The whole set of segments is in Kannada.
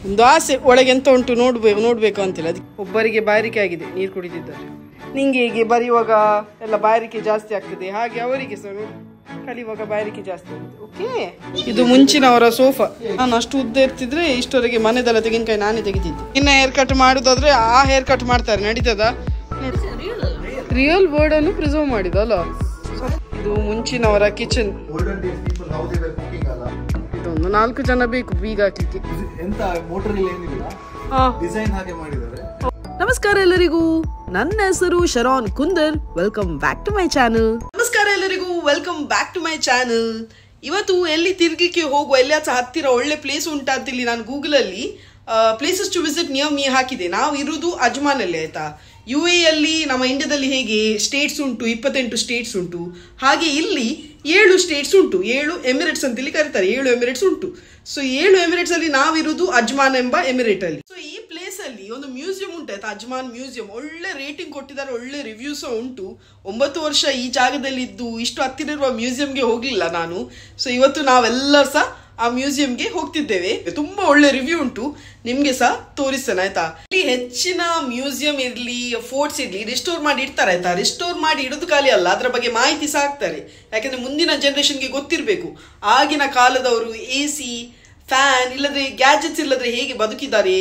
ಒಂದು ಆಸೆ ಒಳಗೆ ಎಂತ ಉಂಟು ನೋಡ್ಬೇಕು ಅಂತಿಲ್ಲ. ಅದಕ್ಕೆ ಒಬ್ಬರಿಗೆ ಬಾಯಾರಿಕೆ ಆಗಿದೆ, ನೀರು ಕುಡಿದಿದ್ದಾರೆ. ನಿಂಗೆ ಹೀಗೆ ಬರೆಯುವಾಗ ಎಲ್ಲ ಬಾಯಾರಿಕೆ ಜಾಸ್ತಿ ಆಗ್ತದೆ, ಹಾಗೆ ಅವರಿಗೆ ಸಹ ಕಲಿಯುವಾಗ ಬಾಯಾರಿಕೆ ಜಾಸ್ತಿ ಆಗ್ತದೆ. ಓಕೆ, ಇದು ಮುಂಚಿನವರ ಸೋಫಾ. ನಾನು ಅಷ್ಟು ಉದ್ದ ಇರ್ತಿದ್ರೆ ಇಷ್ಟವರೆಗೆ ಮನೆದೆಲ್ಲ ತೆಂಗಿನಕಾಯಿ ನಾನೇ ತೆಗಿತಿದ್ದೆ. ಇನ್ನ ಹೇರ್ ಕಟ್ ಮಾಡುದಾದ್ರೆ ಆ ಹೇರ್ ಕಟ್ ಮಾಡ್ತಾರೆ, ನಡೀತದ? ರಿಯಲ್ ವರ್ಡ್ ಅನ್ನು ಪ್ರಿಸರ್ವ್ ಮಾಡಿದಲ್ಲ. ಇದು ಮುಂಚಿನವರ ಕಿಚನ್. ಇದೊಂದು 4 ಜನ ಬೇಕು ಬೀಗ ಹಾಕ್ಲಿಕ್ಕೆ. ನಮಸ್ಕಾರ ಎಲ್ಲರಿಗೂ, ನನ್ನ ಹೆಸರು Sharon Kundar. Welcome back to my channel. ನಮಸ್ಕಾರ ಎಲ್ಲರಿಗೂ, welcome back to my channel. ಇವತ್ತು ಎಲ್ಲಿ ತಿರ್ಗಲಿಕ್ಕೆ ಹೋಗುವ, ಎಲ್ಲಿಯಾಚ ಹತ್ತಿರ ಒಳ್ಳೆ ಪ್ಲೇಸ್ ಉಂಟಾ ಅಂತೇಳಿ ನಾನು ಗೂಗಲಲ್ಲಿ places to visit near me ಹಾಕಿದೆ. ನಾವು ಇರುವುದು ಅಜ್ಮಾನಲ್ಲಿ, ಆಯ್ತಾ. UAE ಅಲ್ಲಿ ನಮ್ಮ ಇಂಡಿಯಾದಲ್ಲಿ ಹೇಗೆ ಸ್ಟೇಟ್ಸ್ ಉಂಟು, 28 ಸ್ಟೇಟ್ಸ್ ಉಂಟು, ಹಾಗೆ ಇಲ್ಲಿ 7 ಸ್ಟೇಟ್ಸ್ ಉಂಟು. 7 ಎಮಿರೇಟ್ಸ್ ಅಂತೇಳಿ ಕರೀತಾರೆ. 7 ಎಮಿರೇಟ್ಸ್ ಉಂಟು. ಸೊ 7 ಎಮಿರೇಟ್ಸ್ ಅಲ್ಲಿ ನಾವಿರುವುದು ಅಜ್ಮಾನ್ ಎಂಬ ಎಮಿರೇಟ್ ಅಲ್ಲಿ. ಸೊ ಈ ಪ್ಲೇಸ್ ಅಲ್ಲಿ ಒಂದು ಮ್ಯೂಸಿಯಂ ಉಂಟು, ಆಯ್ತಾ, ಅಜ್ಮಾನ್ ಮ್ಯೂಸಿಯಂ. ಒಳ್ಳೆ ರೇಟಿಂಗ್ ಕೊಟ್ಟಿದ್ದಾರೆ, ಒಳ್ಳೆ ರಿವ್ಯೂಸ್ ಉಂಟು. 9 ವರ್ಷ ಈ ಜಾಗದಲ್ಲಿ ಇದ್ದು ಇಷ್ಟು ಹತ್ತಿರ ಇರುವ ಮ್ಯೂಸಿಯಂಗೆ ಹೋಗ್ಲಿಲ್ಲ ನಾನು. ಸೊ ಇವತ್ತು ನಾವೆಲ್ಲರೂ ಸಹ ಆ ಮ್ಯೂಸಿಯಂಗೆ ಹೋಗ್ತಿದ್ದೇವೆ. ತುಂಬಾ ಒಳ್ಳೆ ರಿವ್ಯೂ ಉಂಟು, ನಿಮ್ಗೆ ಸಹ ತೋರಿಸ್ತೇನೆ, ಆಯ್ತಾ. ಇಲ್ಲಿ ಹೆಚ್ಚಿನ ಮ್ಯೂಸಿಯಂ ಇರ್ಲಿ, ಫೋರ್ಟ್ಸ್ ಇರ್ಲಿ, ರಿಸ್ಟೋರ್ ಮಾಡಿ ಇಡ್ತಾರೆ, ಆಯ್ತಾ. ರಿಸ್ಟೋರ್ ಮಾಡಿ ಇಡೋದು ಖಾಲಿ ಅಲ್ಲ, ಅದರ ಬಗ್ಗೆ ಮಾಹಿತಿ ಸಹ ಹಾಕ್ತಾರೆ. ಯಾಕಂದ್ರೆ ಮುಂದಿನ ಜನರೇಷನ್ಗೆ ಗೊತ್ತಿರಬೇಕು ಆಗಿನ ಕಾಲದವರು AC, ಫ್ಯಾನ್ ಇಲ್ಲದ್ರೆ, ಗ್ಯಾಜೆಟ್ಸ್ ಇಲ್ಲದ್ರೆ ಹೇಗೆ ಬದುಕಿದ್ದಾರೆ,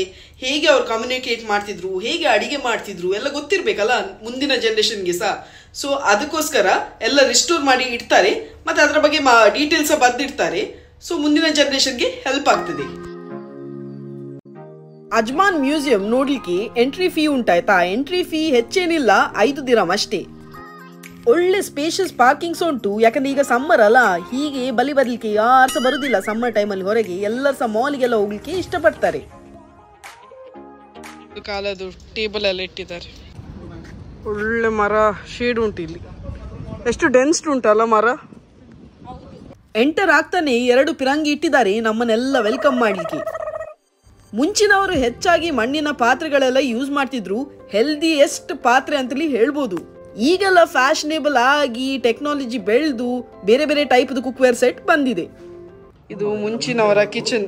ಹೇಗೆ ಅವ್ರು ಕಮ್ಯುನಿಕೇಟ್ ಮಾಡ್ತಿದ್ರು, ಹೇಗೆ ಅಡಿಗೆ ಮಾಡ್ತಿದ್ರು ಎಲ್ಲ ಗೊತ್ತಿರ್ಬೇಕಲ್ಲ ಮುಂದಿನ ಜನರೇಷನ್ಗೆ ಸಹ. ಸೊ ಅದಕ್ಕೋಸ್ಕರ ಎಲ್ಲ ರಿಸ್ಟೋರ್ ಮಾಡಿ ಇಡ್ತಾರೆ, ಮತ್ತೆ ಅದರ ಬಗ್ಗೆ ಡೀಟೇಲ್ಸ್ ಬರೆದಿಡ್ತಾರೆ. ಸೊ ಮುಂದಿನ ಜನರೇಷನ್ಗೆ ಹೆಲ್ಪ್ ಆಗ್ತದೆ. ಅಜ್ಮಾನ್ ಮ್ಯೂಸಿಯಂ ನೋಡ್ಲಿಕ್ಕೆ ಎಂಟ್ರಿ ಫೀ ಉಂಟಾಯ್ತಾ. ಎಂಟ್ರಿ ಫೀ ಹೆಚ್ಚೇನಿಲ್ಲ, 5 ದಿರಂ ಅಷ್ಟೇ. ಒಳ್ಳೆ ಸ್ಪೇಷಿಯಸ್ ಪಾರ್ಕಿಂಗ್ಸ್ ಉಂಟು. ಯಾಕಂದ್ರೆ ಈಗ ಸಮ್ಮರ್ ಅಲ್ಲ, ಹೀಗೆ ಬಲಿ ಬರ್ಲಿಕ್ಕೆ ಯಾರು ಸಹ ಬರುದಿಲ್ಲ ಸಮ್ಮರ್ ಟೈಮಲ್ಲಿ ಹೊರಗೆ. ಎಲ್ಲರೂ ಸಹ ಮಾಲ್ಗೆಲ್ಲ ಹೋಗ್ಲಿಕ್ಕೆ ಇಷ್ಟಪಡ್ತಾರೆ. ಕಾಲದು ಟೇಬಲ್ ಎಲ್ಲ ಇಟ್ಟಿದ್ದಾರೆ. ಒಳ್ಳೆ ಮರ ಶೇಡ್ ಉಂಟು ಇಲ್ಲಿ. ಎಷ್ಟು ಡೆನ್ಸ್ ಉಂಟಲ್ಲ ಮರ. ಎಂಟರ್ ಆಗ್ತಾನೆ 2 ಪಿರಂಗಿ ಇಟ್ಟಿದ್ದಾರೆ ನಮ್ಮನ್ನೆಲ್ಲ ವೆಲ್ಕಮ್ ಮಾಡ್ಲಿಕ್ಕೆ. ಮುಂಚಿನವರು ಹೆಚ್ಚಾಗಿ ಮಣ್ಣಿನ ಪಾತ್ರೆಗಳೆಲ್ಲ ಯೂಸ್ ಮಾಡ್ತಿದ್ರು. ಹೆಲ್ದಿಯೆಸ್ಟ್ ಪಾತ್ರೆ ಅಂತೇಳಿ ಹೇಳ್ಬೋದು. ಈಗೆಲ್ಲ ಫ್ಯಾಷನೇಬಲ್ ಆಗಿ ಟೆಕ್ನಾಲಜಿ ಬೆಳೆದು ಬೇರೆ ಬೇರೆ ಟೈಪ್ ಕುಕ್ವೇರ್ ಸೆಟ್ ಬಂದಿದೆ. ಇದು ಮುಂಚಿನವರ ಕಿಚನ್.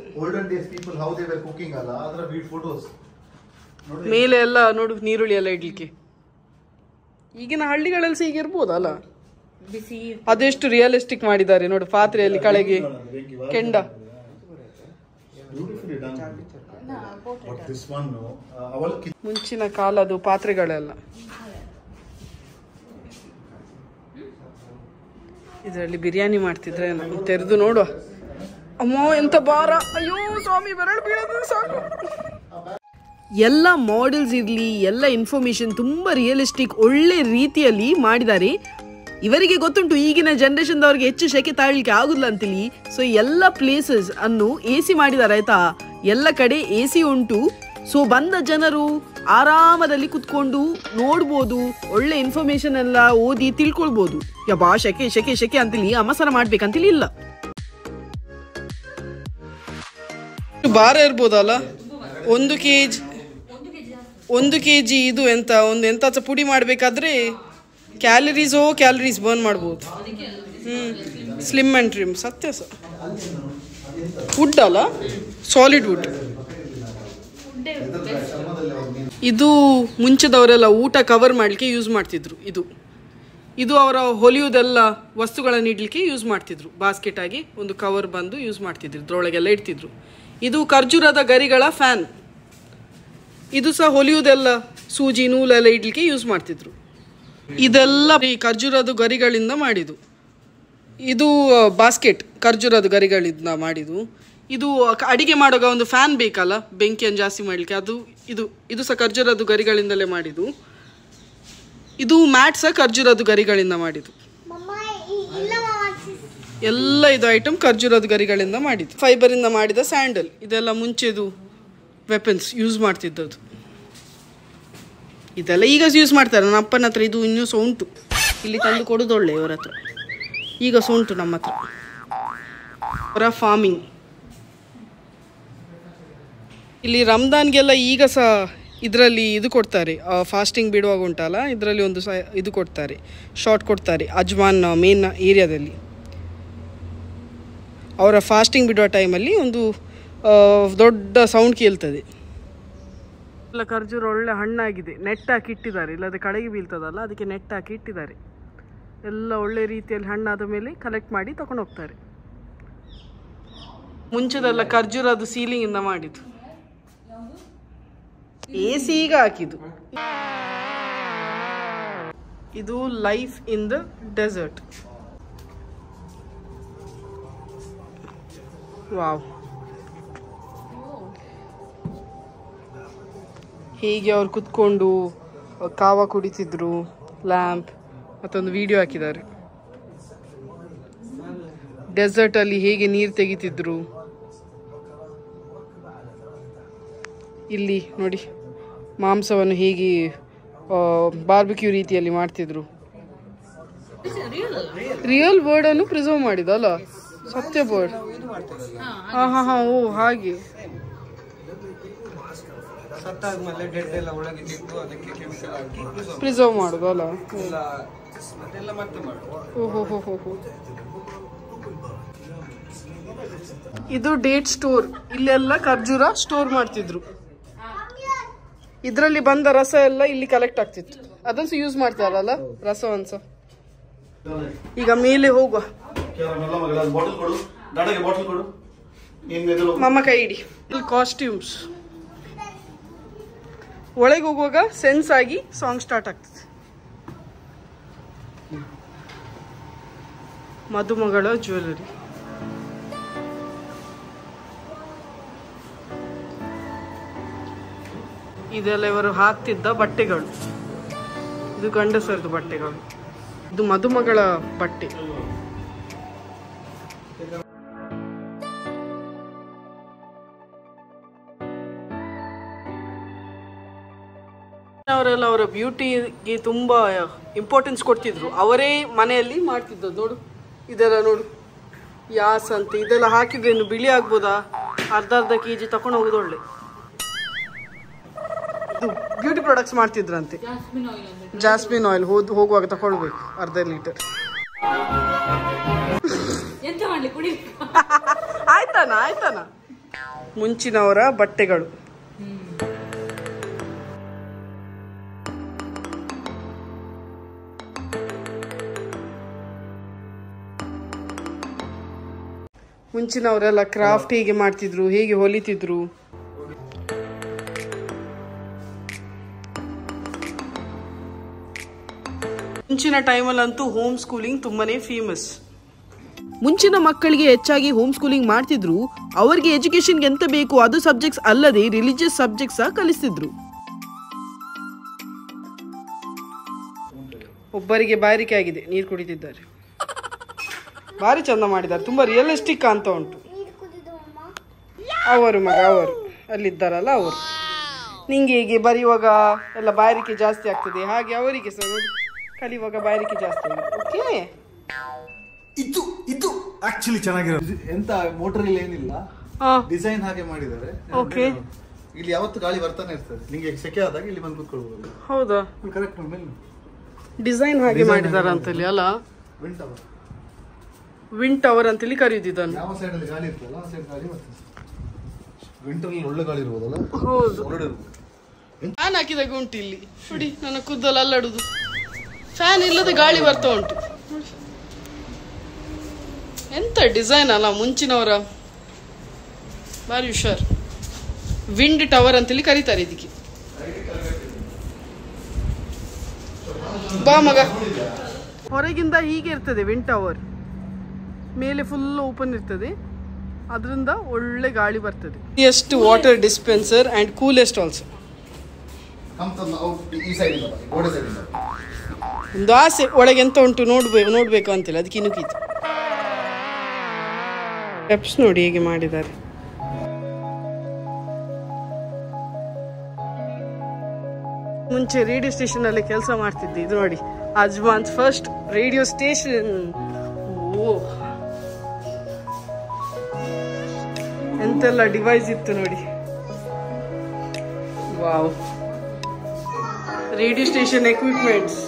ಮೇಲೆ ಎಲ್ಲ ನೋಡು ನೀರುಳ್ಳಿ ಎಲ್ಲ ಇಡ್ಲಿಕ್ಕೆ. ಈಗಿನ ಹಳ್ಳಿಗಳಲ್ಲಿ ಸಹ ಹೀಗೆ ಇರ್ಬೋದಲ್ಲ. ಅದೆಷ್ಟು ರಿಯಲಿಸ್ಟಿಕ್ ಮಾಡಿದ್ದಾರೆ ನೋಡು. ಪಾತ್ರೆಯಲ್ಲಿ ಕಳೆಗೆ ಕೆಂಡ. ಮುಂಚಿನ ಕಾಲದು ಪಾತ್ರೆಗಳೆಲ್ಲ. ಇದರಲ್ಲಿ ಬಿರಿಯಾನಿ ಮಾಡ್ತಿದ್ರೆ ತೆರೆದು ನೋಡುವ. ಅಮ್ಮೋ ಎಂತ ಭಾರ, ಅಯ್ಯೋ ಸ್ವಾಮಿ, ಬೆರಳು ಬೀಳೋದು ಸಾಕು. ಎಲ್ಲ ಮಾಡೆಲ್ಸ್ ಇರಲಿ, ಎಲ್ಲ ಇನ್ಫಾರ್ಮೇಶನ್ ತುಂಬಾ ರಿಯಲಿಸ್ಟಿಕ್ ಒಳ್ಳೆ ರೀತಿಯಲ್ಲಿ ಮಾಡಿದ್ದಾರೆ. ಇವರಿಗೆ ಗೊತ್ತುಂಟು ಈಗಿನ ಜನರೇಷನ್ದವ್ರಿಗೆ ಹೆಚ್ಚು ಸೆಕೆ ತಾಳ್ಲಿಕ್ಕೆ ಆಗುದಿಲ್ಲ ಅಂತೇಳಿ. ಸೊ ಎಲ್ಲ ಪ್ಲೇಸಸ್ ಅನ್ನು AC ಮಾಡಿದ್ದಾರೆ, ಆಯ್ತಾ. ಎಲ್ಲ ಕಡೆ AC ಉಂಟು. ಸೊ ಬಂದ ಜನರು ಆರಾಮದಲ್ಲಿ ಕುತ್ಕೊಂಡು ನೋಡ್ಬೋದು, ಒಳ್ಳೆ ಇನ್ಫಾರ್ಮೇಶನ್ ಎಲ್ಲ ಓದಿ ತಿಳ್ಕೊಳ್ಬೋದು. ಯಬ್ಬಾ ಸೆಕೆ ಸೆಕೆ ಸೆಕೆ ಅಂತೇಳಿ ಅಮಸರ ಮಾಡ್ಬೇಕಂತೇಳಿ ಇಲ್ಲ. ಭಾರ ಇರ್ಬೋದಲ್ಲ. 1 kg ಇದು ಎಂತ ಪುಡಿ ಮಾಡ್ಬೇಕಾದ್ರೆ ಕ್ಯಾಲರೀಸ್ ಬರ್ನ್ ಮಾಡ್ಬೋದು. Slim and trim. ಸತ್ಯ ಸರ್. ವುಡ್ ಅಲ್ಲ, ಸಾಲಿಡ್ ವುಡ್. ಇದು ಮುಂಚೆದವರೆಲ್ಲ ಊಟ ಕವರ್ ಮಾಡಲಿಕ್ಕೆ ಯೂಸ್ ಮಾಡ್ತಿದ್ರು. ಇದು ಅವರ ಹೊಲಿಯುವುದೆಲ್ಲ ವಸ್ತುಗಳನ್ನು ಇಡ್ಲಿಕ್ಕೆ ಯೂಸ್ ಮಾಡ್ತಿದ್ರು. ಬಾಸ್ಕೆಟ್ ಆಗಿ ಒಂದು ಕವರ್ ಬಂದು ಯೂಸ್ ಮಾಡ್ತಿದ್ರು, ಇದ್ರೊಳಗೆಲ್ಲ ಇಡ್ತಿದ್ರು. ಇದು ಖರ್ಜೂರದ ಗರಿಗಳ ಫ್ಯಾನ್. ಇದು ಸಹ ಹೊಲಿಯುವುದೆಲ್ಲ ಸೂಜಿ ನೂಲೆಲ್ಲ ಇಡ್ಲಿಕ್ಕೆ ಯೂಸ್ ಮಾಡ್ತಿದ್ರು. ಇದೆಲ್ಲ ಈ ಖರ್ಜೂರದ ಗರಿಗಳಿಂದ ಮಾಡಿದ್ದು. ಇದು ಬಾಸ್ಕೆಟ್ ಖರ್ಜೂರದ ಗರಿಗಳಿಂದ ಮಾಡಿದ್ದು. ಇದು ಅಡಿಗೆ ಮಾಡುವಾಗ ಒಂದು ಫ್ಯಾನ್ ಬೇಕಲ್ಲ, ಬೆಂಕಿಯನ್ನು ಜಾಸ್ತಿ ಮಾಡಲಿಕ್ಕೆ. ಇದು ಸಹ ಖರ್ಜೂರದ ಗರಿಗಳಿಂದಲೇ ಮಾಡಿದ್ದು. ಇದು ಮ್ಯಾಟ್ ಸಹ ಖರ್ಜೂರದ ಗರಿಗಳಿಂದ ಮಾಡಿದ್ದು. ಎಲ್ಲ ಇದು ಐಟಮ್ ಖರ್ಜೂರದ ಗರಿಗಳಿಂದ ಮಾಡಿದ್ದು. ಫೈಬರಿಂದ ಮಾಡಿದ ಸ್ಯಾಂಡಲ್. ಇದೆಲ್ಲ ಮುಂಚೆದು ವೆಪನ್ಸ್ ಯೂಸ್ ಮಾಡ್ತಿದ್ದದ್ದು. ಇದೆಲ್ಲ ಈಗ ಯೂಸ್ ಮಾಡ್ತಾರೆ. ನನ್ನ ಅಪ್ಪನ ಹತ್ರ ಇದು ಇನ್ನೂ ಸಹ ಉಂಟು. ಇಲ್ಲಿ ತಂದು ಕೊಡೋದು ಒಳ್ಳೆ ಇವರ ಹತ್ರ. ಈಗ ಸಹ ಉಂಟು ನಮ್ಮ ಹತ್ರ. ಅವರ ಫಾರ್ಮಿಂಗ್. ಇಲ್ಲಿ ರಂಜಾನ್ಗೆಲ್ಲ ಈಗ ಸಹ ಇದರಲ್ಲಿ ಇದು ಕೊಡ್ತಾರೆ, ಫಾಸ್ಟಿಂಗ್ ಬಿಡುವಾಗ ಉಂಟಲ್ಲ, ಇದರಲ್ಲಿ ಒಂದು ಇದು ಕೊಡ್ತಾರೆ, ಶಾರ್ಟ್ ಕೊಡ್ತಾರೆ ಅಜ್ಮಾನ್ ಮೇನ್ ಏರಿಯಾದಲ್ಲಿ. ಅವರ ಫಾಸ್ಟಿಂಗ್ ಬಿಡುವ ಟೈಮಲ್ಲಿ ಒಂದು ದೊಡ್ಡ ಸೌಂಡ್ ಕೇಳ್ತದೆ. ಎಲ್ಲ ಖರ್ಜೂರ ಒಳ್ಳೆ ಹಣ್ಣಾಗಿದೆ, ನೆಟ್ ಹಾಕಿ ಇಟ್ಟಿದ್ದಾರೆ, ಇಲ್ಲದೆ ಕಡೆಗೆ ಬೀಳ್ತದಲ್ಲ ಅದಕ್ಕೆ ನೆಟ್ ಹಾಕಿ ಇಟ್ಟಿದ್ದಾರೆ. ಎಲ್ಲ ಒಳ್ಳೆ ರೀತಿಯಲ್ಲಿ ಹಣ್ಣಾದ ಮೇಲೆ ಕಲೆಕ್ಟ್ ಮಾಡಿ ತಗೊಂಡು ಹೋಗ್ತಾರೆ. ಮುಂಚೆದೆಲ್ಲ ಖರ್ಜೂರ ಅದು ಸೀಲಿಂಗ್ ಇಂದ ಮಾಡಿದ್ದು, AC ಈಗ ಹಾಕಿದ್ದು. ಇದು life in the desert. Wow, ಹೀಗೆ ಅವ್ರು ಕುತ್ಕೊಂಡು ಕಾವ ಕುಡಿತಿದ್ರು, ಲ್ಯಾಂಪ್ ಮತ್ತೊಂದು ವಿಡಿಯೋ ಹಾಕಿದ್ದಾರೆ. ಡೆಸರ್ಟ್ ಅಲ್ಲಿ ಹೇಗೆ ನೀರು ತೆಗಿತಿದ್ರು. ಇಲ್ಲಿ ನೋಡಿ ಮಾಂಸವನ್ನು ಹೇಗೆ ಬಾರ್ಬಿಕ್ಯೂ ರೀತಿಯಲ್ಲಿ ಮಾಡ್ತಿದ್ರು. ರಿಯಲ್ ಬರ್ಡ್ ಅನ್ನು ಪ್ರಿಸರ್ವ್ ಮಾಡಿದಲ್ಲ, ಸತ್ಯ ಬರ್ಡ್. ಹಾ ಹಾ ಹಾ, ಓ ಹಾಗೆ. ಪ್ರಿಸರ್ವ್ ಮಾಡುದಲ್ಲ. ಇದು ಡೇಟ್ ಸ್ಟೋರ್. ಇಲ್ಲೆಲ್ಲ ಖರ್ಜೂರ ಸ್ಟೋರ್ ಮಾಡ್ತಿದ್ರು. ಇದರಲ್ಲಿ ಬಂದ ರಸ ಎಲ್ಲ ಇಲ್ಲಿ ಕಲೆಕ್ಟ್ ಆಗ್ತಿತ್ತು. ಅದನ್ಸ ಯೂಸ್ ಮಾಡ್ತಾರಲ್ಲ ರಸವನ್ಸ. ಈಗ ಮೇಲೆ ಹೋಗುವ. ಮಮ್ಮ ಕೈ ಹಿಡಿ. ಇಲ್ಲಿ ಕಾಸ್ಟ್ಯೂಮ್ಸ್. ಒಳಗೆ ಹೋಗುವಾಗ ಸೆನ್ಸ್ ಆಗಿ ಸಾಂಗ್ ಸ್ಟಾರ್ಟ್ ಆಗ್ತದೆ. ಮದುಮಗಳ ಜ್ಯುವೆಲರಿ. ಇದೆಲ್ಲ ಇವರು ಹಾಕ್ತಿದ್ದ ಬಟ್ಟೆಗಳು. ಇದು ಗಂಡಸರದು ಬಟ್ಟೆಗಳು. ಇದು ಮದುಮಗಳ ಬಟ್ಟೆ. ಅವರೆಲ್ಲ ಅವರ ಬ್ಯೂಟಿಗೆ ತುಂಬಾ ಇಂಪಾರ್ಟೆನ್ಸ್ ಕೊಡ್ತಿದ್ರು. ಅವರೇ ಮನೆಯಲ್ಲಿ ಮಾಡ್ತಿದ್ದದ್ದು. ನೋಡು ಇದೆಲ್ಲ ನೋಡು, ಯಾಸ್ ಅಂತ ಇದೆಲ್ಲ ಹಾಕಿದ್ರೆ ಇನ್ನು ಬಿಳಿ ಆಗ್ಬೋದಾ? ಅರ್ಧ kg ತಕೊಂಡು ಹೋಗೋದು ಒಳ್ಳೆ. ಬ್ಯೂಟಿ ಪ್ರಾಡಕ್ಟ್ಸ್ ಮಾಡ್ತಿದ್ರಂತೆ. ಜಾಸ್ಮಿನ್ ಆಯಿಲ್ ಹೋಗುವಾಗ ತಗೊಳ್ಬೇಕು, ಅರ್ಧ ಲೀಟರ್. ಆಯ್ತಾನ. ಮುಂಚಿನವರ ಬಟ್ಟೆಗಳು. ಮುಂಚಿನವರೆಲ್ಲ ಕ್ರಾಫ್ಟ್ ಹೇಗೆ ಮಾಡ್ತಿದ್ರು, ಹೇಗೆ ಹೊಲಿತಿದ್ರು. ಮುಂಚಿನ ಟೈಮಲ್ಲಂತೂ ಹೋಮ್ ಸ್ಕೂಲಿಂಗ್ ತುಂಬಾನೇ ಫೇಮಸ್. ಮುಂಚಿನ ಮಕ್ಕಳಿಗೆ ಹೆಚ್ಚಾಗಿ ಹೋಮ್ ಸ್ಕೂಲಿಂಗ್ ಮಾಡ್ತಿದ್ರು. ಅವರಿಗೆ ಎಜುಕೇಶನ್ಗೆ ಎಂತ ಬೇಕು ಅದು ಸಬ್ಜೆಕ್ಟ್ಸ್ ಅಲ್ಲದೆ ರಿಲಿಜಿಯಸ್ ಸಬ್ಜೆಕ್ಟ್ಸ್ ಸಹ ಕಲಿಸ್ತಿದ್ರು. ಒಬ್ಬರಿಗೆ ಬಾರಿಕೆ ಆಗಿದೆ, ನೀರು ಕುಡಿತಿದ್ದಾರೆ. ಭಾರಿ ಚಂದ ಮಾಡಿದ್ದಾರೆ, ತುಂಬಾ ರಿಯಲಿಸ್ಟಿಕ್ ಅಂತ ಉಂಟು. ಅವರು ಅಲ್ಲಿದ್ದಾರಲ್ಲ ಅವರು. ನಿಂಗೆ ಹೀಗೆ ಬರೆಯುವಾಗ ಎಲ್ಲ ಬಾರಿಕೆ ಜಾಸ್ತಿ ಆಗ್ತದೆ, ಹಾಗೆ ಅವರಿಗೆ ಸಹ ನೋಡಿ ಕಲಿಯುವಾಗ ಬಾರಿಕೆ ಜಾಸ್ತಿ ಆಗಿದೆ. ಓಕೆ, ಇದು ಆಕ್ಚುಲಿ ಚೆನ್ನಾಗಿರೋದು. ಎಂತ ಮೋಟರ್ ಇಲ್ಲಿ ಏನಿಲ್ಲ, ಡಿಸೈನ್ ಹಾಗೆ ಮಾಡಿದ್ದಾರೆ. ಓಕೆ, ಇಲ್ಲಿ ಯಾವತ್ತು ಗಾಳಿ ಬರ್ತಾನೆ ಇರ್ತದೆ. ನಿಂಗೆ ಸೆಕೆ ಆದಾಗ ಇಲ್ಲಿ ಬಂದು ಕೂತ್ಕೊಳ್ಬಹುದು. ಹೌದಾ? ಕರೆಕ್ಟ್. ಮೇಲೆ ಡಿಸೈನ್ ಹಾಗೆ ಮಾಡಿದಾರ ಅಂತೇಳಿ ಅಲ್ಲ. ವಿಂಡ್ ಟವರ್ ಅಂತೇಳಿ ಕರೀದಿದ್ದನ್ನು. ಯಾವ ಸೈಡ್ ಅಲ್ಲಿ ಗಾಳಿ ಇರ್ತದಲ್ಲ ಆ ಸೈಡ್ ಗಾಳಿ ಬರ್ತದೆ. ವಿಂಟರ್ ಅಲ್ಲಿ ಒಳ್ಳೆ ಗಾಳಿ ಇರ್ಬೋದಲ್ಲ. ಹೌದು. ಫ್ಯಾನ್ ಹಾಕಿದಾಗ ಉಂಟು ಇಲ್ಲಿ ನೋಡಿ, ನನ್ನ ಕೂದಲು ಅಲ್ಲಾಡುದು. ಫ್ಯಾನ್ ಇಲ್ಲದೆ ಗಾಳಿ ಬರ್ತಾ ಉಂಟು. ಎಂತ ಡಿಸೈನ್ ಅಲ್ಲ ಮುಂಚಿನವರ, ಬಾರಿ ಹುಷಾರ್. ವಿಂಡ್ ಟವರ್ ಅಂತೇಳಿ ಕರೀತಾರೆ ಇದಕ್ಕೆ. ಬಾ ಮಗ. ಹೊರಗಿಂದ ಹೀಗೆ ಇರ್ತದೆ ವಿಂಡ್ ಟವರ್, ಮೇಲೆ ಫುಲ್ ಓಪನ್ ಇರ್ತದೆ, ಅದರಿಂದ ಒಳ್ಳೆ ಗಾಳಿ ಬರ್ತದೆ. ಎಷ್ಟು water dispenser and coolest also. ಒಂದು ಆಸೆ ಒಳಗೆ ಎಂತ ಉಂಟು ನೋಡ್ಬೇಕು ಅಂತೇಳಿ, ಅದಕ್ಕೆ ಇನುಕಿತು. ಸ್ಟೆಪ್ಸ್ ನೋಡಿ ಹೇಗೆ ಮಾಡಿದ್ದಾರೆ. ಮುಂಚೆ ರೇಡಿಯೋ ಸ್ಟೇಷನ್ ಅಲ್ಲಿ ಕೆಲಸ ಮಾಡ್ತಿದ್ದೆ. ಇದು ನೋಡಿ ಅಜ್ಮಾನ್ ಫಸ್ಟ್ ರೇಡಿಯೋ ಸ್ಟೇಷನ್. ಓ, ಎಂತೆಲ್ಲ ಡಿವೈಸ್ ಇತ್ತು ನೋಡಿ. Wow, radio station equipments.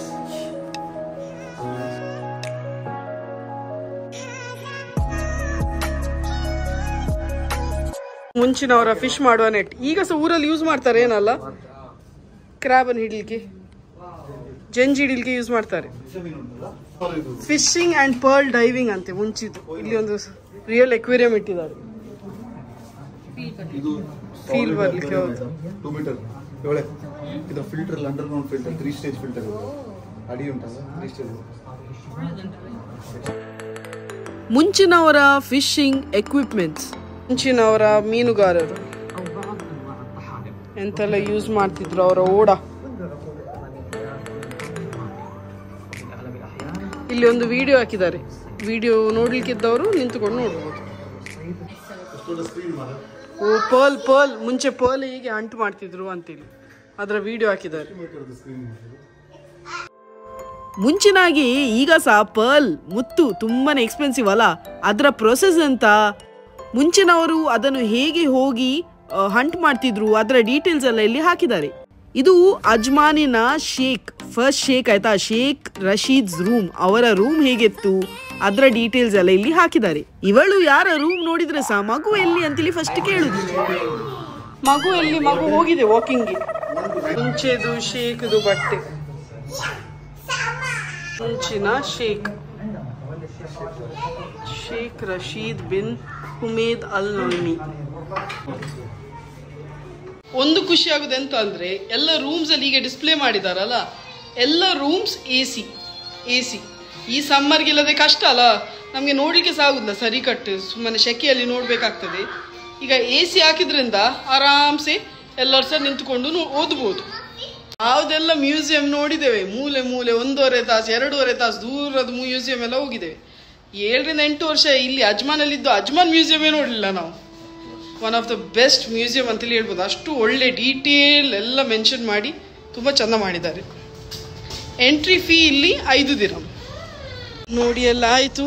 ಮುಂಚಿನವರ ಫಿಶ್ ಮಾಡುವ ನೆಟ್ ಈಗ ಸಹ ಊರಲ್ಲಿ ಯೂಸ್ ಮಾಡ್ತಾರೆ ಏನಲ್ಲ, ಕ್ರಾಬನ್ನು ಹಿಡಿಲಿಕ್ಕೆ, ಜಂಜಿ ಹಿಡಿಲಿಕ್ಕೆ ಯೂಸ್ ಮಾಡ್ತಾರೆ. ಫಿಶಿಂಗ್ ಅಂಡ್ ಪರ್ಲ್ ಡೈವಿಂಗ್ ಅಂತೆ ಮುಂಚಿದ್ದು. ಇಲ್ಲಿ ಒಂದು ರಿಯಲ್ ಎಕ್ವೇರಿಯಂ ಇಟ್ಟಿದ್ದಾರೆ ಫೀಲ್ ಬರ್ಲಿಕ್ಕೆ. ಹೌದು, 2 ಮೀಟರ್ ಇದು filter, underground filter, 3 stage filter ಅಡಿ ಉಂಟಲ್ಲ, 3 ಸ್ಟೇಜ್. ಮುಂಚಿನವರ ಫಿಶಿಂಗ್ ಎಕ್ವಿಪ್ಮೆಂಟ್ಸ್, ಮುಂಚಿನವರ ಮೀನುಗಾರರು ಎಂತೆಲ್ಲ ಯೂಸ್ ಮಾಡ್ತಿದ್ರು ಅವರ ಓಡ. ಇಲ್ಲಿ ಒಂದು ವಿಡಿಯೋ ಹಾಕಿದ್ದಾರೆ, ವಿಡಿಯೋ ನೋಡ್ಲಿಕ್ಕಿದ್ದವರು ನಿಂತುಕೊಂಡು ನೋಡ್ಬೋದು. ಓ ಪರ್ಲ್ ಪರ್ಲ್, ಮುಂಚೆ ಪರ್ಲ್ ಹೀಗೆ ಅಂಟು ಮಾಡ್ತಿದ್ರು ಅಂತೇಳಿ ಅದರ ವಿಡಿಯೋ ಹಾಕಿದ್ದಾರೆ. ಮುಂಚಿನಾಗಿ ಈಗ ಸಹ ಪರ್ಲ್ ಮುತ್ತು ತುಂಬಾನೇ ಎಕ್ಸ್ಪೆನ್ಸಿವ್ ಅಲ್ಲ, ಅದರ ಪ್ರೊಸೆಸ್ ಅಂತ, ಮುಂಚಿನವರು ಅದನ್ನು ಹೇಗೆ ಹೋಗಿ ಹಂಟ್ ಮಾಡ್ತಿದ್ರು ಅದರ ಡೀಟೇಲ್ಸ್ ಎಲ್ಲ ಇಲ್ಲಿ ಹಾಕಿದ್ದಾರೆ. ಇದು ಅಜ್ಮಾನಿನ ಶೇಖ್, ಫಸ್ಟ್ ಶೇಖ್ ಆಯ್ತಾ, ಶೇಖ್ ರಶೀದ್ ರೂಮ್, ಅವರ ರೂಮ್ ಹೇಗಿತ್ತು ಅದರ ಡೀಟೇಲ್ಸ್ ಎಲ್ಲ ಇಲ್ಲಿ ಹಾಕಿದ್ದಾರೆ. ಇವಳು ಯಾರ ರೂಮ್ ನೋಡಿದ್ರೆ ಸಹ ಮಗು ಎಲ್ಲಿ ಅಂತೇಳಿ ಫಸ್ಟ್ ಕೇಳುದು. ಮಗು ಎಲ್ಲಿ, ಮಗು ಹೋಗಿದೆ ವಾಕಿಂಗ್ಗೆ. ಮುಂಚೆದು ಶೇಖ್ದು ಬಟ್ಟೆ, ಮುಂಚಿನ ಶೇಖ್, ಶೇಖ್ ರಶೀದ್ ಬಿನ್ ಹುಮೇದ್ ಅಲ್ ನೊಯ್ಮಿ. ಒಂದು ಖುಷಿ ಆಗುದು ಎಂತ ಅಂದ್ರೆ, ಎಲ್ಲ ರೂಮ್ಸ್ ಅಲ್ಲಿ ಈಗ ಡಿಸ್ಪ್ಲೇ ಮಾಡಿದಾರಲ್ಲ, ಎಲ್ಲ ರೂಮ್ಸ್ ಎಸಿ. ಈ ಸಮ್ಮರ್ಗಿಲ್ಲದೆ ಕಷ್ಟ ಅಲ್ಲ, ನಮಗೆ ನೋಡ್ಲಿಕ್ಕೆ ಸಹ ಆಗುದಿಲ್ಲ ಸರಿ ಕಟ್ಟು, ಸುಮ್ಮನೆ ಶೆಕೆಯಲ್ಲಿ ನೋಡ್ಬೇಕಾಗ್ತದೆ. ಈಗ ಎಸಿ ಹಾಕಿದ್ರಿಂದ ಆರಾಮ್ಸೆ ಎಲ್ಲರೂ ಸಹ ನಿಂತ್ಕೊಂಡು ಓದ್ಬೋದು. ಯಾವುದೆಲ್ಲ ಮ್ಯೂಸಿಯಂ ನೋಡಿದ್ದೇವೆ, ಮೂಲೆ ಮೂಲೆ 1.5 ತಾಸು 2.5 ತಾಸು ದೂರದ ಮ್ಯೂಸಿಯಂ ಎಲ್ಲ ಹೋಗಿದ್ದೇವೆ. 7 ರಿಂದ 8 ವರ್ಷ ಇಲ್ಲಿ ಅಜ್ಮಾನಲ್ಲಿದ್ದು ಅಜ್ಮಾನ್ ಮ್ಯೂಸಿಯಮೇ ನೋಡಲಿಲ್ಲ ನಾವು. One of the best museum ಅಂತೇಳಿ ಹೇಳ್ಬೋದು. ಅಷ್ಟು ಒಳ್ಳೆ ಡೀಟೇಲ್ ಎಲ್ಲ ಮೆನ್ಷನ್ ಮಾಡಿ ತುಂಬ ಚೆಂದ ಮಾಡಿದ್ದಾರೆ. ಎಂಟ್ರಿ ಫೀ ಇಲ್ಲಿ 5 ದಿರಂ. ನೋಡಿ ಎಲ್ಲ ಆಯಿತು.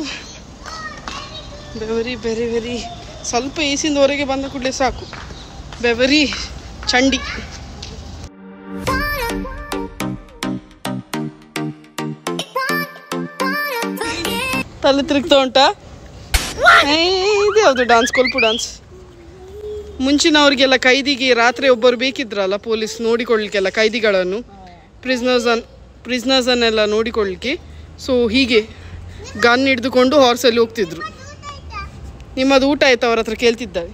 ಬೆವರಿ ಸ್ವಲ್ಪ ಏಸಿಂದ ಹೊರಗೆ ಬಂದ ಕೂಡಲೇ ಸಾಕು, ಬೆವರಿ ಚಂಡಿ. ತಲೆ ತಿರುಗ್ತಾ ಉಂಟಾ? ಇದು ಯಾವುದು ಡಾನ್ಸ್, ಕೊಲ್ಪು ಡಾನ್ಸ್. ಮುಂಚಿನವ್ರಿಗೆಲ್ಲ ಕೈದಿಗೆ ರಾತ್ರಿ ಒಬ್ಬರು ಬೇಕಿದ್ರಲ್ಲ ಪೊಲೀಸ್ ನೋಡಿಕೊಳ್ಳಲಿಕ್ಕೆಲ್ಲ, ಕೈದಿಗಳನ್ನು, ಪ್ರಿಸ್ನರ್ಸನ್ನೆಲ್ಲ ನೋಡಿಕೊಳ್ಳಲಿಕ್ಕೆ. ಸೊ ಹೀಗೆ ಗನ್ ಹಿಡಿದುಕೊಂಡು ಹಾರ್ಸಲ್ಲಿ ಹೋಗ್ತಿದ್ರು. ನಿಮ್ಮದು ಊಟ ಆಯ್ತು ಅವ್ರ ಹತ್ರ ಕೇಳ್ತಿದ್ದಾರೆ.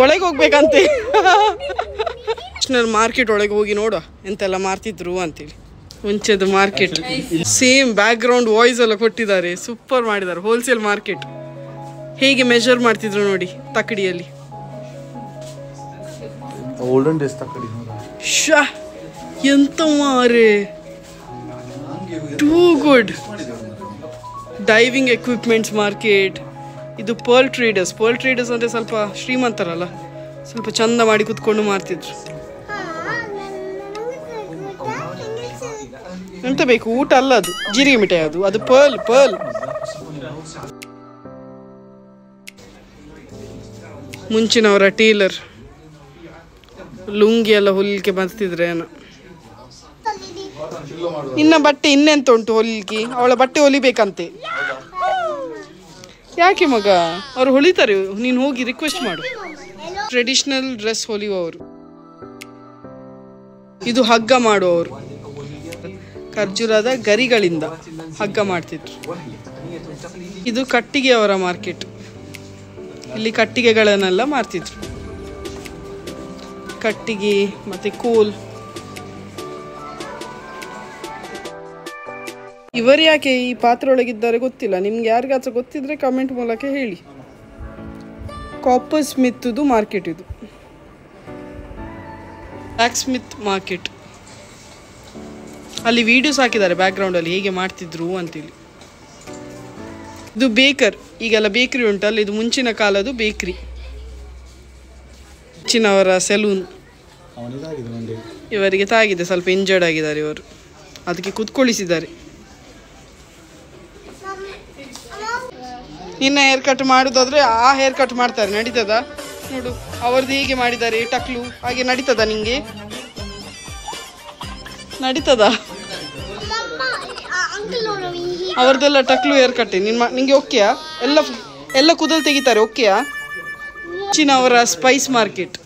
ಒಳಗೆ ಹೋಗ್ಬೇಕಂತೆ. ನ್ಯಾಷನಲ್ ಮಾರ್ಕೆಟ್ ಒಳಗೆ ಹೋಗಿ ನೋಡುವ ಎಂತೆಲ್ಲ ಮಾರ್ತಿದ್ರು ಅಂತೇಳಿ. ಮುಂಚೆದು market same background voice ಎಲ್ಲ ಕೊಟ್ಟಿದ್ದಾರೆ, ಸೂಪರ್ ಮಾಡಿದ್ದಾರೆ. ಹೋಲ್ಸೇಲ್ ಮಾರ್ಕೆಟ್ ಹೇಗೆ ಮೆಜರ್ ಮಾಡ್ತಿದ್ರು ನೋಡಿ ತಕ್ಕಡಿಯಲ್ಲಿ. ಎಂತ ಮಾರೆ, too good. Diving equipments market. ಇದು ಪರ್ಲ್ ಟ್ರೇಡರ್ಸ್ ಅಂದರೆ ಸ್ವಲ್ಪ ಶ್ರೀಮಂತರಲ್ಲ, ಸ್ವಲ್ಪ ಚಂದ ಮಾಡಿ ಕುತ್ಕೊಂಡು ಮಾರ್ತಿದ್ರು. ಎಂತ ಬೇಕು, ಊಟ ಅಲ್ಲ ಅದು, ಜೀರಿಗೆ ಮಿಠಾಯಿ ಅದು ಪರ್ಲ್. ಮುಂಚಿನವರ ಟೇಲರ್ ಲುಂಗಿ ಎಲ್ಲ ಹೊಲಿಲಿಕ್ಕೆ ಬರ್ತಿದ್ರೆ ಏನೋ. ಇನ್ನ ಬಟ್ಟೆ ಇನ್ನೆಂತ ಉಂಟು ಹೊಲಿಲಿಕ್ಕೆ, ಅವಳ ಬಟ್ಟೆ ಹೊಲಿಬೇಕಂತೆ. ಯಾಕೆ ಮಗ, ಅವ್ರು ಹೊಲಿತಾರೆ, ನೀನು ಹೋಗಿ ರಿಕ್ವೆಸ್ಟ್ ಮಾಡು. ಟ್ರೆಡಿಷನಲ್ ಡ್ರೆಸ್ ಹೊಲಿಯುವವರು. ಇದು ಹಗ್ಗ ಮಾಡುವವರು, ಖರ್ಜೂರದ ಗರಿಗಳಿಂದ ಹಗ್ಗ ಮಾಡ್ತಿದ್ರು. ಇದು ಕಟ್ಟಿಗೆಯವರ ಮಾರ್ಕೆಟ್, ಇಲ್ಲಿ ಕಟ್ಟಿಗೆಗಳನ್ನೆಲ್ಲ ಮಾರ್ತಿದ್ರು. ಕಟ್ಟಿಗೆ ಮತ್ತೆ ಕೋಲ್. ಇವರು ಯಾಕೆ ಈ ಪಾತ್ರೆ ಒಳಗಿದ್ದಾರೆ ಗೊತ್ತಿಲ್ಲ, ನಿಮ್ಗೆ ಯಾರಿಗಾಚ ಗೊತ್ತಿದ್ರೆ ಕಮೆಂಟ್ ಮೂಲಕ ಹೇಳಿ. ಕಾಪರ್ ಸ್ಮಿತ್ದು ಮಾರ್ಕೆಟ್ ಇದು, ಬ್ಲ್ಯಾಕ್ ಸ್ಮಿತ್ ಮಾರ್ಕೆಟ್. ಅಲ್ಲಿ ವಿಡಿಯೋಸ್ ಹಾಕಿದ್ದಾರೆ ಬ್ಯಾಕ್ಗ್ರೌಂಡಲ್ಲಿ ಹೇಗೆ ಮಾಡ್ತಿದ್ರು ಅಂತೇಳಿ. ಇದು ಬೇಕರ್, ಈಗೆಲ್ಲ ಬೇಕ್ರಿ ಉಂಟಲ್ಲ, ಇದು ಮುಂಚಿನ ಕಾಲದ್ದು ಬೇಕ್ರಿ. ಮುಂಚಿನವರ ಸೆಲೂನ್. ಇವರಿಗೆ ತಾಗಿದೆ, ಸ್ವಲ್ಪ ಇಂಜರ್ಡ್ ಆಗಿದ್ದಾರೆ ಇವರು, ಅದಕ್ಕೆ ಕುತ್ಕೊಳಿಸಿದ್ದಾರೆ. ನಿನ್ನ ಹೇರ್ ಕಟ್ ಮಾಡುದಾದ್ರೆ ಆ ಹೇರ್ ಕಟ್ ಮಾಡ್ತಾರೆ, ನಡೀತದ ನೋಡು. ಅವ್ರದ್ದು ಹೇಗೆ ಮಾಡಿದ್ದಾರೆ ಟಕ್ಲು, ಹಾಗೆ ನಡೀತದ ನಿಂಗೆ? ನಡೀತದ? ಅವ್ರದ್ದೆಲ್ಲ ಟಕ್ಲು ಹೇರ್ ಕಟ್ ನಿಂಗೆ ಓಕೆಯಾ? ಎಲ್ಲ ಎಲ್ಲ ಕೂದಲು ತೆಗಿತಾರೆ. ಓಕೆಯಾ? ಮುಂಚಿನವರ ಸ್ಪೈಸ್ ಮಾರ್ಕೆಟ್.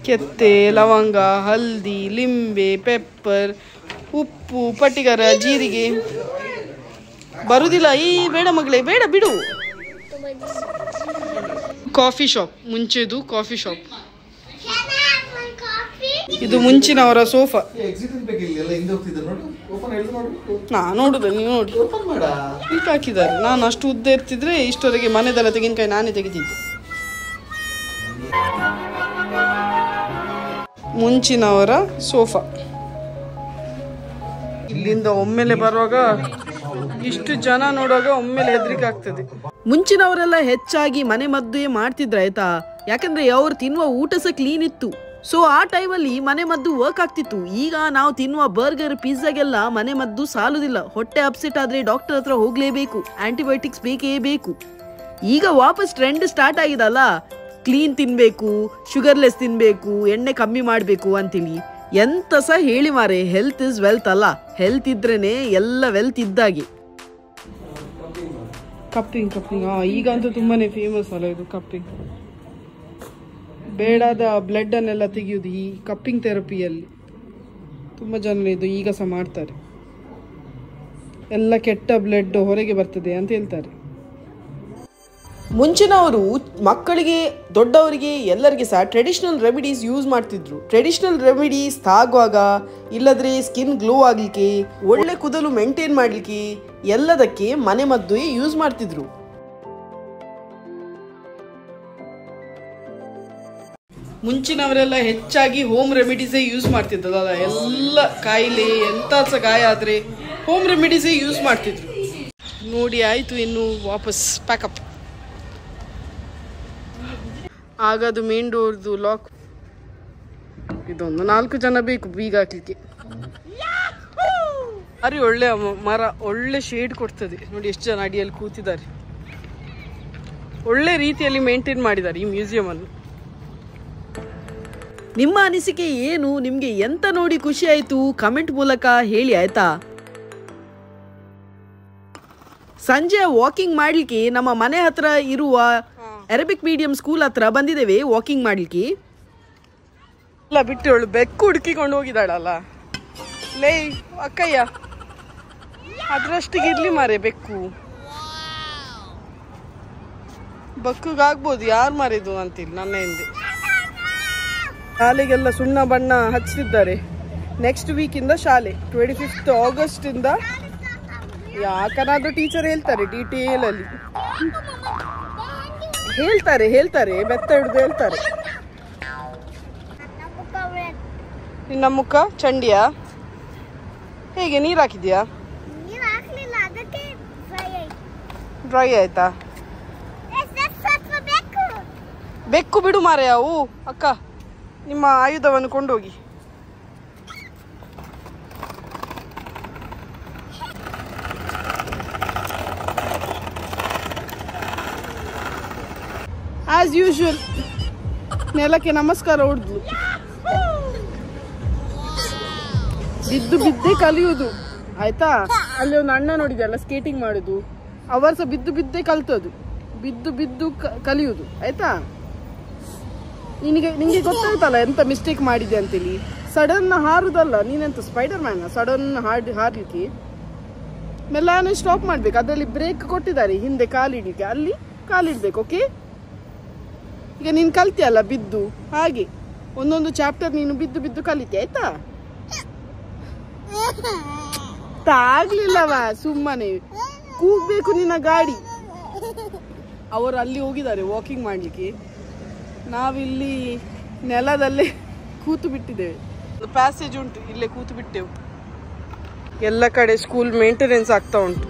ಕೆತ್ತೆ, ಲವಂಗ, ಹಲ್ದಿ, ಲಿಂಬೆ, ಪೆಪ್ಪರ್, ಉಪ್ಪು, ಪಟ್ಟಿಗರ, ಜೀರಿಗೆ. ಬರುದಿಲ್ಲ. ಈ ಬೇಡ ಮಗಳೇ, ಬೇಡ ಬಿಡು. Coffee shop. ಮುಂಚೆದು ಕಾಫಿ ಶಾಪ್. ಇದು ಮುಂಚಿನವರ ಸೋಫಾ. ನಾ ನೋಡುದ, ನೀವು ನೋಡಿ ಈಗ ಹಾಕಿದ್ದಾರೆ. ನಾನು ಅಷ್ಟು ಉದ್ದ ಇರ್ತಿದ್ರೆ ಇಷ್ಟವರೆಗೆ ಮನೆದೆಲ್ಲ ತೆಂಗಿನಕಾಯಿ ನಾನೇ ತೆಗಿತಿದ್ದೆ. ಮುಂಚಿನವರ ಸೋಫಾ. ಇಲ್ಲಿಂದ ಒಮ್ಮೆಲೆ ಬರುವಾಗ ಇಷ್ಟು ಜನ ನೋಡುವಾಗ ಒಮ್ಮೆಲೆ ಹೆದರಿಕೆ ಆಗ್ತದೆ. ಮುಂಚಿನವರೆಲ್ಲ ಹೆಚ್ಚಾಗಿ ಮನೆ ಮದ್ದುಯೇ ಮಾಡ್ತಿದ್ರು ಆಯ್ತಾ, ಯಾಕಂದ್ರೆ ಅವ್ರು ತಿನ್ನುವ ಊಟ ಸಹ ಕ್ಲೀನ್ ಇತ್ತು. ಸೊ ಆ ಟೈಮಲ್ಲಿ ಮನೆ ಮದ್ದು ವರ್ಕ್ ಆಗ್ತಿತ್ತು. ಈಗ ನಾವು ತಿನ್ನುವ ಬರ್ಗರ್, ಪಿಜ್ಜಾಗೆಲ್ಲ ಮನೆ ಮದ್ದು ಸಾಲುದಿಲ್ಲ. ಹೊಟ್ಟೆ ಅಪ್ಸೆಟ್ ಆದ್ರೆ ಡಾಕ್ಟರ್ ಹತ್ರ ಹೋಗ್ಲೇಬೇಕು, ಆಂಟಿಬಯೋಟಿಕ್ಸ್ ಬೇಕೇ ಬೇಕು. ಈಗ ವಾಪಸ್ ಟ್ರೆಂಡ್ ಸ್ಟಾರ್ಟ್ ಆಗಿದಲ್ಲ, ಕ್ಲೀನ್ ತಿನ್ಬೇಕು, ಶುಗರ್ಲೆಸ್ ತಿನ್ಬೇಕು, ಎಣ್ಣೆ ಕಮ್ಮಿ ಮಾಡಬೇಕು ಅಂತೇಳಿ. ಎಂತ ಸಹ ಹೇಳಿ ಮಾರೆ, ಹೆಲ್ತ್ ಇಸ್ ವೆಲ್ತ್ ಅಲ್ಲ. ಹೆಲ್ತ್ ಇದ್ರೇನೆ ಎಲ್ಲ ವೆಲ್ತ್ ಇದ್ದಾಗೆ. ಕಪ್ಪಿಂಗ್. ಈಗಂತೂ ತುಂಬಾನೇ ಫೇಮಸ್ ಅಲ್ಲ ಇದು ಕಪ್ಪಿಂಗ್. ಬೇಡಾದ ಬ್ಲಡ್ ಅನ್ನೆಲ್ಲ ತೆಗೆಯುವುದು ಈ ಕಪ್ಪಿಂಗ್ ಥೆರಪಿಯಲ್ಲಿ. ತುಂಬ ಜನ ಇದು ಈಗ ಸಹ ಮಾಡ್ತಾರೆ. ಎಲ್ಲ ಕೆಟ್ಟ ಬ್ಲಡ್ ಹೊರಗೆ ಬರ್ತದೆ ಅಂತ ಹೇಳ್ತಾರೆ. ಮುಂಚಿನವರು ಮಕ್ಕಳಿಗೆ, ದೊಡ್ಡವರಿಗೆ, ಎಲ್ಲರಿಗೆ ಸಹ ಟ್ರೆಡಿಷನಲ್ ರೆಮಿಡೀಸ್ ಯೂಸ್ ಮಾಡ್ತಿದ್ರು. ಟ್ರೆಡಿಷನಲ್ ರೆಮಿಡೀಸ್ ತಾಗುವಾಗ, ಇಲ್ಲದ್ರೆ ಸ್ಕಿನ್ ಗ್ಲೋ ಆಗಲಿಕ್ಕೆ, ಒಳ್ಳೆ ಕೂದಲು ಮೇಂಟೈನ್ ಮಾಡಲಿಕ್ಕೆ ಎಲ್ಲದಕ್ಕೆ ಮನೆ ಮದ್ದು ಯೂಸ್ ಮಾಡ್ತಿದ್ರು. ಮುಂಚಿನವರೆಲ್ಲ ಹೆಚ್ಚಾಗಿ ಹೋಮ್ ರೆಮಿಡೀಸೇ ಯೂಸ್ ಮಾಡ್ತಿದ್ದಲ್ಲ. ಎಲ್ಲ ಕಾಯಿಲೆ ಎಂತ ಸಹ ಗಾಯ ಆದರೆ ಹೋಮ್ ರೆಮಿಡೀಸೇ ಯೂಸ್ ಮಾಡ್ತಿದ್ರು. ನೋಡಿ ಆಯಿತು, ಇನ್ನು ವಾಪಸ್ ಪ್ಯಾಕಪ್. ಆಗದು ಮೇನ್ ಡೋರ್ದು ಲಾಕ್. ಇದೊಂದು 4 ಜನ ಬೇಕು ಬೀಗ ಹಾಕ್ಲಿಕ್ಕೆ. ಅರೆ ಒಳ್ಳೆ ಮರ, ಒಳ್ಳೆ ಶೇಡ್ ಕೊಡ್ತದೆ. ನೋಡಿ ಎಷ್ಟು ಜನ ಅಡಿಯಲ್ಲಿ ಕೂತಿದ್ದಾರೆ. ಒಳ್ಳೆ ರೀತಿಯಲ್ಲಿ ಮೇಂಟೈನ್ ಮಾಡಿದ್ದಾರೆ ಈ ಮ್ಯೂಸಿಯಂ ಅನ್ನು. ನಿಮ್ಮ ಅನಿಸಿಕೆ ಏನು? ನಿಮ್ಗೆ ಎಂತ ನೋಡಿ ಖುಷಿ ಆಯ್ತು? ಕಮೆಂಟ್ ಮೂಲಕ ಹೇಳಿ ಆಯ್ತಾ. ಸಂಜೆ ವಾಕಿಂಗ್ ಮಾಡ್ಲಿಕ್ಕೆ ನಮ್ಮ ಮನೆ ಹತ್ರ ಇರುವ ಅರೇಬಿಕ್ ಮೀಡಿಯಂ ಸ್ಕೂಲ್ ಹತ್ರ ಬಂದಿದ್ದೇವೆ ವಾಕಿಂಗ್ ಮಾಡ್ಲಿಕ್ಕೆ. ಎಲ್ಲ ಬಿಟ್ಟು ಅವಳು ಬೆಕ್ಕು ಹುಡುಕಿಕೊಂಡು ಹೋಗಿದ್ದಾಳಲ್ಲ. ಲೇ ಅಕ್ಕಯ್ಯ, ಅದ್ರಷ್ಟಿಗೆ ಇರ್ಲಿ ಮಾರೆ ಬೆಕ್ಕು. ಬಕ್ಕುಗಾಗ್ಬೋದು, ಯಾರು ಮಾರಿದು ಅಂತಿಲ್ಲ ನನ್ನ ಹಿಂದೆ. ಶಾಲೆಗೆಲ್ಲ ಸುಣ್ಣ ಬಣ್ಣ ಹಚ್ಚಿದ್ದಾರೆ. ನೆಕ್ಸ್ಟ್ ವೀಕಿಂದ ಶಾಲೆ 25th August ಇಂದ. ಯಾಕನಾದ್ರೂ ಟೀಚರ್ ಹೇಳ್ತಾರೆ ಡೀಟೇಲ್ ಅಲ್ಲಿ ಹೇಳ್ತಾರೆ ಬೆತ್ತ ಹಿಡಿದು ಹೇಳ್ತಾರೆ. ನಿನ್ನ ಮುಖ ಚಂಡಿಯಾ? ಹೇಗೆ ನೀರು ಹಾಕಿದ್ಯಾ? ಡ್ರೈ ಆಯ್ತಾ? ಬೆಕ್ಕು ಬಿಡು ಮಾರೆ. ಅವು ಅಕ್ಕ, ನಿಮ್ಮ ಆಯುಧವನ್ನು ಕೊಂಡೋಗಿ. ಆಸ್ ಯೂಶುವಲ್ ನೆಲಕ್ಕೆ ನಮಸ್ಕಾರ ಹೊಡೆದ್ಲು. ಬಿದ್ದೇ ಕಲಿಯುವುದು ಆಯ್ತಾ. ಅಲ್ಲಿ ಒಂದು ಅಣ್ಣ ನೋಡಿದೆಲ್ಲ ಸ್ಕೇಟಿಂಗ್ ಮಾಡುದು, ಅವರು ಸಹ ಬಿದ್ದೇ ಕಲ್ತದ್ದು. ಬಿದ್ದು ಕಲಿಯುವುದು ಆಯ್ತಾ. ನಿಂಗೆ ಗೊತ್ತಾಯ್ತಲ್ಲ ಎಂತ ಮಿಸ್ಟೇಕ್ ಮಾಡಿದೆ ಅಂತೇಳಿ. ಸಡನ್ ಹಾರುದಲ್ಲ, ನೀನೆಂತ ಸ್ಪೈಡರ್ ಮ್ಯಾನ್ ಸಡನ್ ಹಾರ್ಲಿಕ್ಕೆ. ಮೆಲ್ಲನೆ ಸ್ಟಾಪ್ ಮಾಡ್ಬೇಕು. ಅದರಲ್ಲಿ ಬ್ರೇಕ್ ಕೊಟ್ಟಿದ್ದಾರೆ ಹಿಂದೆ ಕಾಲಿಡ್ಲಿಕ್ಕೆ, ಅಲ್ಲಿ ಕಾಲಿಡ್ಬೇಕು. ಓಕೆ, ಈಗ ನೀನು ಕಲ್ತಿಯಲ್ಲ ಬಿದ್ದು, ಹಾಗೆ ಒಂದೊಂದು ಚಾಪ್ಟರ್ ನೀನು ಬಿದ್ದು ಕಲಿತೆ ಆಯ್ತಾ. ಆಗ್ಲಿಲ್ಲವಾ, ಸುಮ್ಮನೆ ಕೂಗ್ಬೇಕು ನಿನ್ನ ಗಾಡಿ. ಅವರು ಅಲ್ಲಿ ಹೋಗಿದ್ದಾರೆ ವಾಕಿಂಗ್ ಮಾಡ್ಲಿಕ್ಕೆ, ನಾವಿಲ್ಲಿ ನೆಲದಲ್ಲೇ ಕೂತು ಬಿಟ್ಟಿದ್ದೇವೆ. ಪ್ಯಾಸೇಜ್ ಉಂಟು, ಇಲ್ಲೇ ಕೂತು ಬಿಟ್ಟೆವು. ಎಲ್ಲ ಕಡೆ ಸ್ಕೂಲ್ ಮೇಂಟೆನೆನ್ಸ್ ಆಗ್ತಾ ಉಂಟು.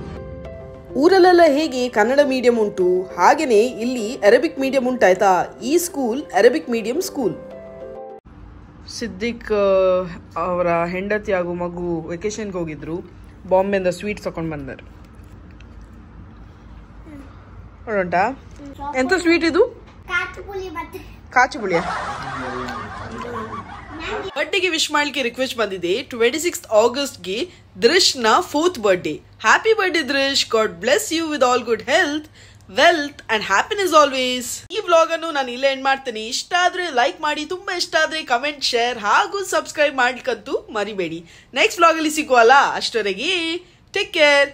ಊರಲ್ಲೆಲ್ಲ ಹೇಗೆ ಕನ್ನಡ ಮೀಡಿಯಂ ಉಂಟು, ಹಾಗೇನೆ ಇಲ್ಲಿ ಅರೇಬಿಕ್ ಮೀಡಿಯಂ ಉಂಟಾಯ್ತಾ. ಈ school Arabic medium school. Siddiq ಅವರ ಹೆಂಡತಿ ಹಾಗೂ ಮಗು ವೆಕೇಶನ್ಗೆ ಹೋಗಿದ್ರು. ಬಾಂಬೆಯಿಂದ ಸ್ವೀಟ್ಸ್ ತಗೊಂಡು ಬಂದರು. ನೋಡುಂಟಾ ಎಂತ ಸ್ವೀಟ್ ಇದು? ಕಾಚು ಪುಳಿಯ ಬರ್ಡೇಗೆ ವಿಶ್ ಮಾಡ್ಲಿಕ್ಕೆ ರಿಕ್ವೆಸ್ಟ್ ಬಂದಿದೆ. 26 ಆಗಸ್ಟ್ಗೆ ದೃಶ್ನ 4th birthday. Happy birthday Drish, God bless you with all good health, wealth and happiness always. ಈ ವ್ಲಾಗ್ ಅನ್ನು ನಾನು ಇಲ್ಲೇ ಎಂಡ್ ಮಾಡ್ತೇನೆ. ಇಷ್ಟ ಆದ್ರೆ ಲೈಕ್ ಮಾಡಿ, ತುಂಬಾ ಇಷ್ಟ ಆದ್ರೆ ಕಮೆಂಟ್, ಶೇರ್ ಹಾಗೂ ಸಬ್ಸ್ಕ್ರೈಬ್ ಮಾಡ್ಲಿಕ್ಕಂತೂ ಮರಿಬೇಡಿ. ನೆಕ್ಸ್ಟ್ ವ್ಲಾಗ್ ಅಲ್ಲಿ ಸಿಗುವಲ್ಲ, ಅಷ್ಟವರೆಗೆ ಟೇಕ್ ಕೇರ್.